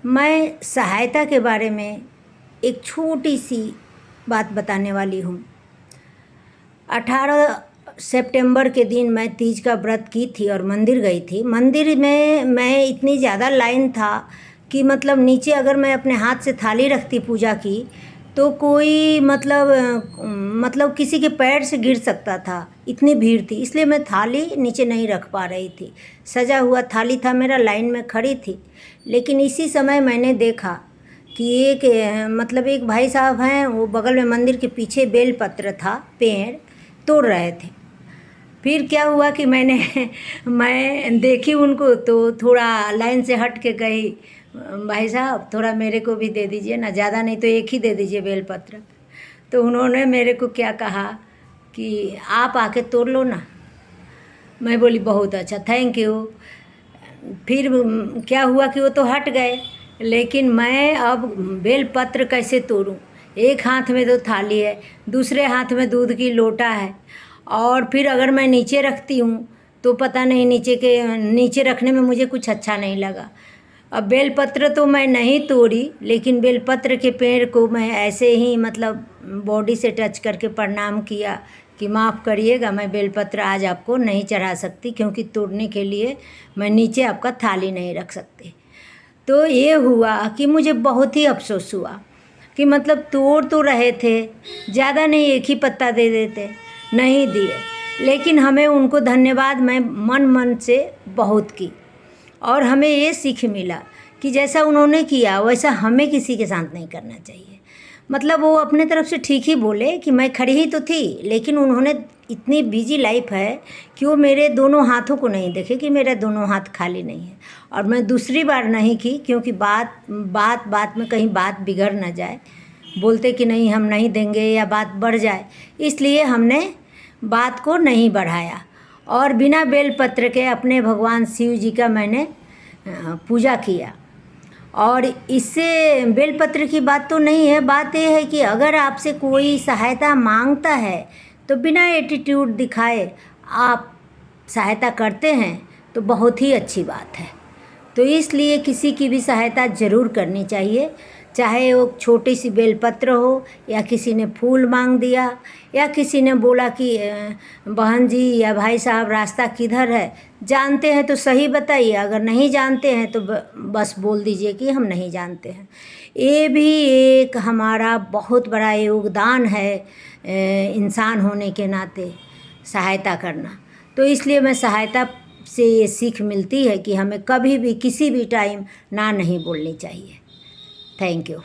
मैं सहायता के बारे में एक छोटी सी बात बताने वाली हूँ। 18 सितंबर के दिन मैं तीज का व्रत की थी और मंदिर गई थी। मंदिर में मैं इतनी ज़्यादा लाइन था कि मतलब नीचे अगर मैं अपने हाथ से थाली रखती पूजा की तो कोई मतलब किसी के पैर से गिर सकता था, इतनी भीड़ थी। इसलिए मैं थाली नीचे नहीं रख पा रही थी। सजा हुआ थाली था मेरा, लाइन में खड़ी थी। लेकिन इसी समय मैंने देखा कि एक भाई साहब हैं, वो बगल में मंदिर के पीछे बेलपत्र था, पेड़ तोड़ रहे थे। फिर क्या हुआ कि मैं देखी उनको तो थोड़ा लाइन से हट के गई, भाई साहब थोड़ा मेरे को भी दे दीजिए ना, ज़्यादा नहीं तो एक ही दे दीजिए बेलपत्र। तो उन्होंने मेरे को क्या कहा कि आप आके तोड़ लो ना। मैं बोली बहुत अच्छा, थैंक यू। फिर क्या हुआ कि वो तो हट गए, लेकिन मैं अब बेलपत्र कैसे तोड़ूं? एक हाथ में तो थाली है, दूसरे हाथ में दूध की लोटा है, और फिर अगर मैं नीचे रखती हूँ तो पता नहीं नीचे रखने में मुझे कुछ अच्छा नहीं लगा। अब बेलपत्र तो मैं नहीं तोड़ी, लेकिन बेलपत्र के पेड़ को मैं ऐसे ही बॉडी से टच करके प्रणाम किया कि माफ़ करिएगा, मैं बेलपत्र आज आपको नहीं चढ़ा सकती, क्योंकि तोड़ने के लिए मैं नीचे आपका थाली नहीं रख सकती। तो ये हुआ कि मुझे बहुत ही अफसोस हुआ कि तोड़ तो रहे थे, ज़्यादा नहीं, एक ही पत्ता दे देते, नहीं दिए। लेकिन हमें उनको धन्यवाद मैं मन से बहुत की, और हमें ये सीख मिला कि जैसा उन्होंने किया वैसा हमें किसी के साथ नहीं करना चाहिए। वो अपने तरफ से ठीक ही बोले कि मैं खड़ी ही तो थी, लेकिन उन्होंने इतनी बिजी लाइफ है कि वो मेरे दोनों हाथों को नहीं देखे कि मेरे दोनों हाथ खाली नहीं है। और मैं दूसरी बार नहीं की, क्योंकि बात में कहीं बात बिगड़ ना जाए, बोलते कि नहीं हम नहीं देंगे या बात बढ़ जाए, इसलिए हमने बात को नहीं बढ़ाया। और बिना बेलपत्र के अपने भगवान शिव जी का मैंने पूजा किया। और इससे बेलपत्र की बात तो नहीं है, बात यह है कि अगर आपसे कोई सहायता मांगता है तो बिना एटीट्यूड दिखाए आप सहायता करते हैं तो बहुत ही अच्छी बात है। तो इसलिए किसी की भी सहायता ज़रूर करनी चाहिए, चाहे वो छोटी सी बेलपत्र हो, या किसी ने फूल मांग दिया, या किसी ने बोला कि बहन जी या भाई साहब रास्ता किधर है, जानते हैं तो सही बताइए, अगर नहीं जानते हैं तो बस बोल दीजिए कि हम नहीं जानते हैं। ये भी एक हमारा बहुत बड़ा योगदान है इंसान होने के नाते, सहायता करना। तो इसलिए मैं सहायता से ये सीख मिलती है कि हमें कभी भी किसी भी टाइम ना नहीं बोलनी चाहिए। Thank you.